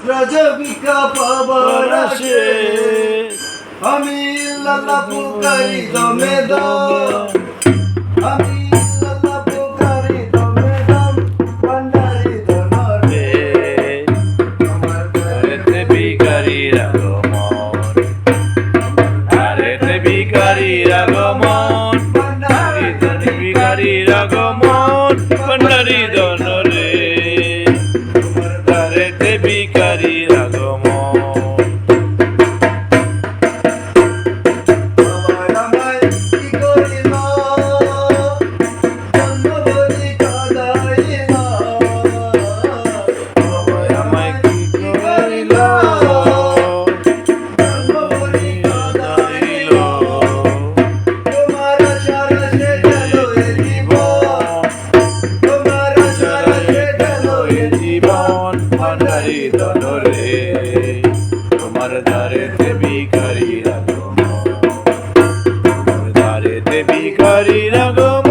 রাজবিকা পাবার আসে আমি লালা পুকারি দমে দম আমি লালা পুকারি দমে দম ভান্ডারি ধনরে আমার আরেতে ভিখারির আগমন, আরেতে ভিখারির আগমন, আরেতে ভিখারির আগমন, ভান্ডারি ধনরে আরেতে ভিখারির আগমন। আমার আমায় কি করিল জন্মভরি কাঁদাইল আমায় আমায় কি করিল জন্মভরি কাঁদাইল কাঁদাইল। তোমার আশারে গেল এ জীবন তোমার আশারে গেল এ জীবন ভান্ডারি ধনরে তোমার দ্বারেতে ভিখারির আগমন, তোমার দ্বারেতে ভিখারির আগমন।